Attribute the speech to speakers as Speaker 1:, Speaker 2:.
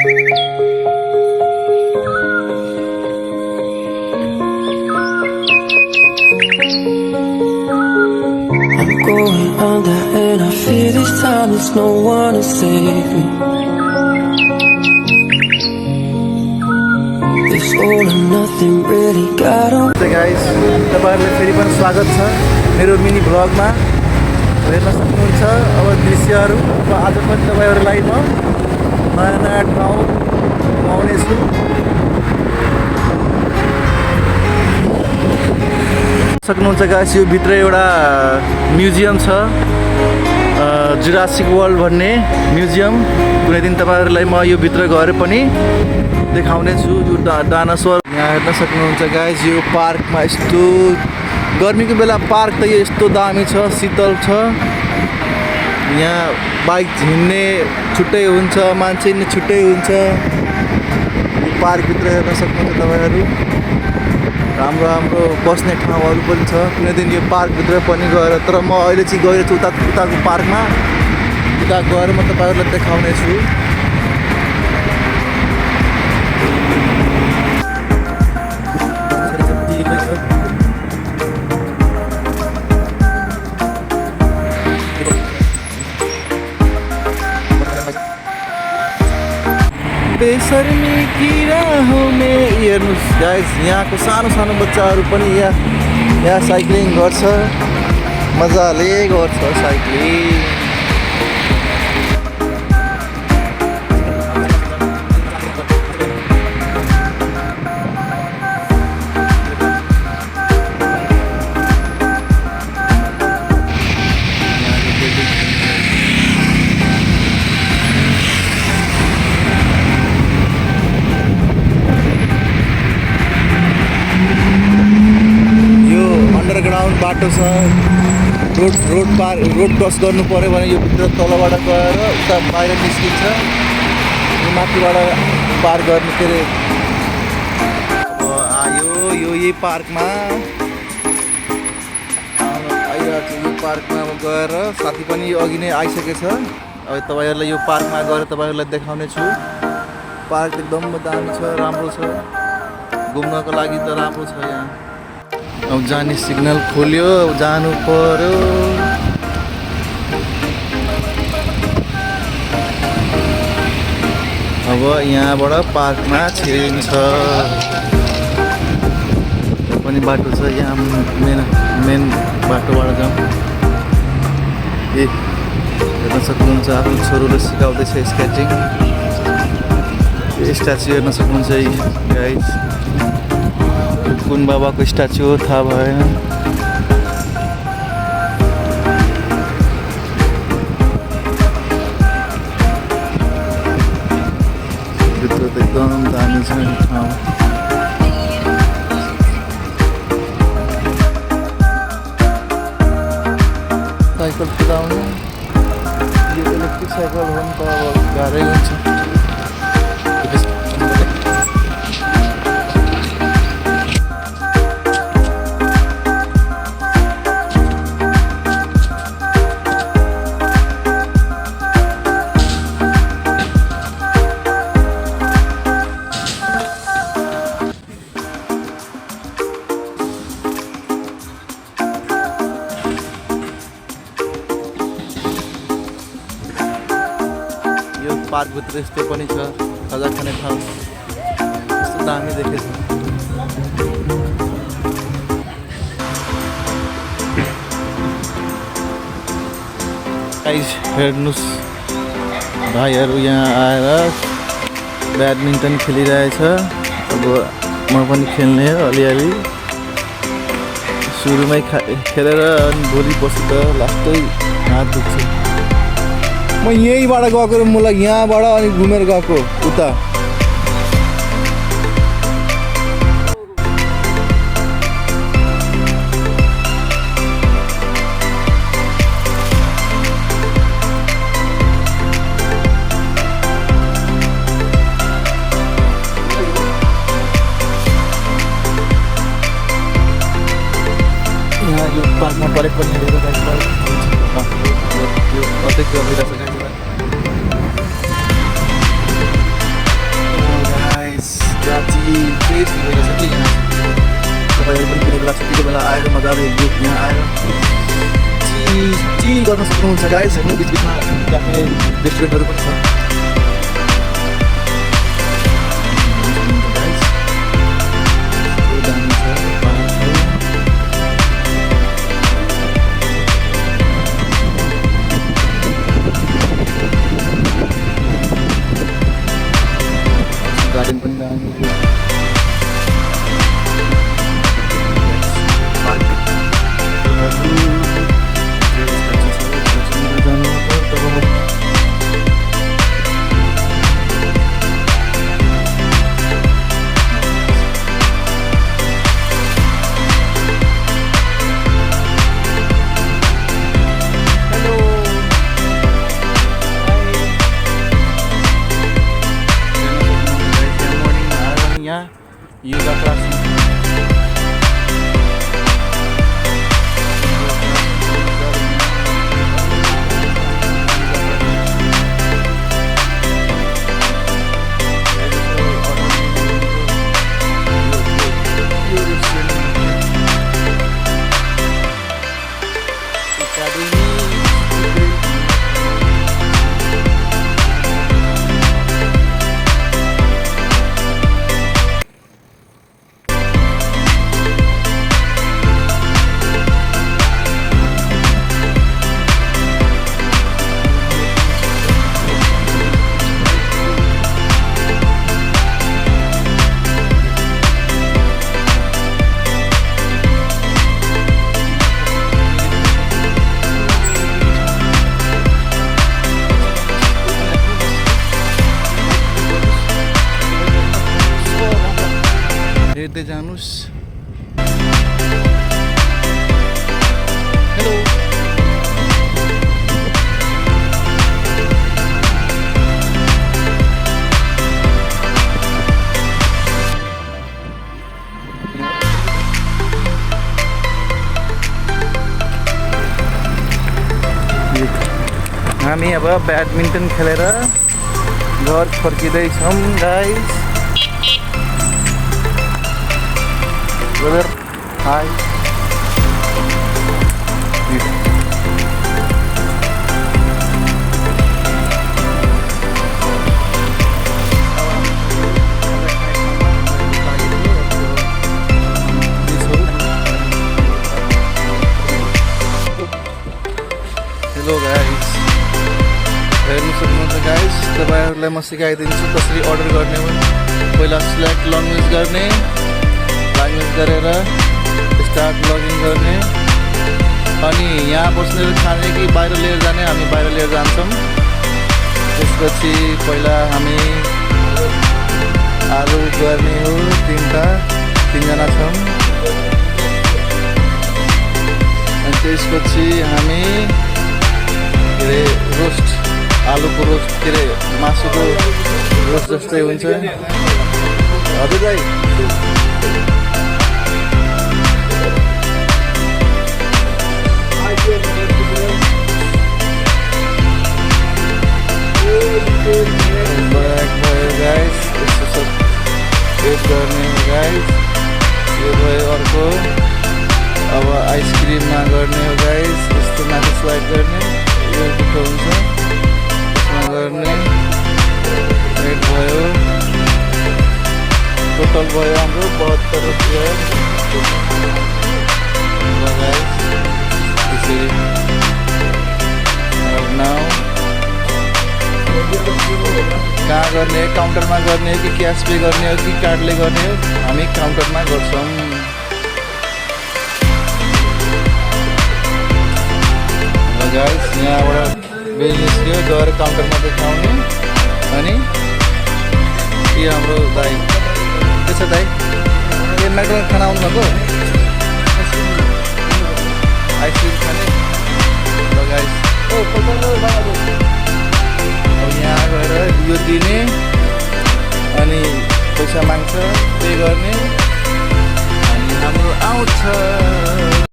Speaker 1: going under and I fear this time there's no one to save me. This all or nothing really got on.
Speaker 2: Hey guys, तपाईहरुलाई फेरि पनि स्वागत छ मेरो mini भ्लगमा। हेर्न सक्नुहुन्छ अब दृश्यहरु। आज पनि तपाईहरुलाई म नयाँ नयाँ ठाउँ घुमाउने छु। सक्नुहुन्छ गाइस, यो भित्र एउटा म्युजियम छ, जुरासिक वर्ल्ड भन्ने म्युजियम। कुनै दिन तपाईहरुलाई म यो भित्र गएर पनि देखाउने छु यो डायनासोर। यहाँ हेर्न सक्नुहुन्छ गाइस, यो पार्कमा यस्तो गर्मीको बेला पार्क त यो यस्तो दामी छ, शीतल छ। यहाँ बाइक हिँड्ने छुट्टै हुन्छ, मान्छे नि छुट्टै हुन्छ। यो पार्कभित्र हेर्न सक्नुहुन्छ तपाईहरु, राम्रो बस्ने ठाउँहरु पनि छ। कुनै दिन यो पार्कभित्र पनि गएर, तर म अहिले चाहिँ गएर छु उताको पार्कमा। उता गएर म तपाईहरुलाई देखाउने छु। बेसरमी की राहों में हेर्नुस् गाइस, यहाँको सानो सानो बच्चाहरू पनि यहाँ साइक्लिङ गर्छ, मजाले गर्छ साइक्लिङ। अंडरग्राउंड बाटो छ, रोड क्रस गर्नु पर्यो भने यो भित्र तलबाट गएर उता बाहिर निस्किन्छ। यो माथिबाट पार गर्ने के अरे आयो यो यही पार्कमा आइरहेको छु। यो पार्कमा गएर साथी पनि अघि नै आइसकेछ। अब तपाईहरुलाई यो पार्कमा गएर तपाईहरुलाई देखाउने छु। पार्क एकदम दामी छ, राम्रो छ, घुम्नको लागि त राम्रो छ। यहाँ अब जाने सिग्नल खोल्यो, जानु पर्यो। अब यहाँबाट पार्कमा छिरिन्छ। पनि बाटो छ यहाँ, मेन बाटोबाट जाउँ। हेर्न सक्नुहुन्छ आफ्नो छोरोले सिकाउँदैछ स्केटिङ। स्ट्याचु हेर्न सक्नुहुन्छ गाइस, कुन बाबाको स्ट्याचु हो थाहा भएन। भित्र त एकदम दामी छ ठाउँ। साइकल कुदाउनु, यो इलेक्ट्रिक साइकल हो नि त, अब गाह्रै हुन्छ। पार्कभित्र यस्तो पनि छ, खाजा खाने ठाउँ। यस्तो दामी देखेछ। गाइस हेर्नुस्, भाइहरू यहाँ आएर ब्याडमिन्टन खेलिरहेछ। अब म पनि खेल्ने हो अलिअलि। सुरुमै खेलेर अनि भोलि पछि त लास्टै हात दुख्छ। म यहीँबाट गएको, मलाई यहाँबाट अनि घुमेर गएको उता। यहाँ यो पार्कमा परेक पनि हेरेर यो कतै गइरहेछ। फ्रेस भइरहेछ कि यहाँ तपाईँहरू पनि कुनै बेला छुट्टीको बेला आएर मजाले ग्रुप यहाँ आएर चिल गर्न सक्नुहुन्छ गाइस होइन बिचबिचमा क्याफे रेस्टुरेन्टहरू पनि छ गार्डन पनि दामी yoga class. हेर्दै जानुस् हेलो हामी अब ब्याडमिन्टन खेलेर घर फर्किँदैछौँ guys brother hi hello guys हेर्नु सक्नुहुन्छ गाइस तपाईहरुलाई म सिकाइदिन्छु कसरी अर्डर गर्ने हो पहिला सिलेक्ट ल्याङ्ग्वेज गर्ने ल्याङ्ग्वेज गरेर स्टार्ट लगइन गर्ने अनि यहाँ बस्नेर खाने कि बाहिर लिएर जाने हामी बाहिर लिएर जान्छौँ त्यसपछि पहिला हामी आलु गर्ने हो तीनजना छौँ अनि त्यसपछि हामी के अरे रोस्ट आलुको रोस्ट के अरे मासुको रोस्ट जस्तै हुन्छ हजुर दाइ guys यस्तो सब टेस्ट गर्ने हो गाइस यो भयो अर्को अब आइसक्रिममा गर्ने हो गाइस यस्तो माथि स्लाइड गर्ने यो दुःख हुन्छ यसमा गर्ने रेड भयो टोटल भयो हाम्रो 72 रुपैयाँ गाइस त्यसरी नाउ कहाँ गर्ने काउन्टरमा गर्ने हो कि क्यास पे गर्ने हो कि कार्डले गर्ने हो हामी काउन्टरमा गर्छौँ गाइस यहाँबाट बिल निस्क्यो गएर काउन्टरमा देखाउने अनि यो हाम्रो दाइ के छ दाइ के म्याकडोनल्ड खाना आउनुभएको आइसक्रिम खाने ल गाइस यहाँ गएर यो दिने अनि पैसा माग्छ पे गर्ने अनि हाम्रो आउँछ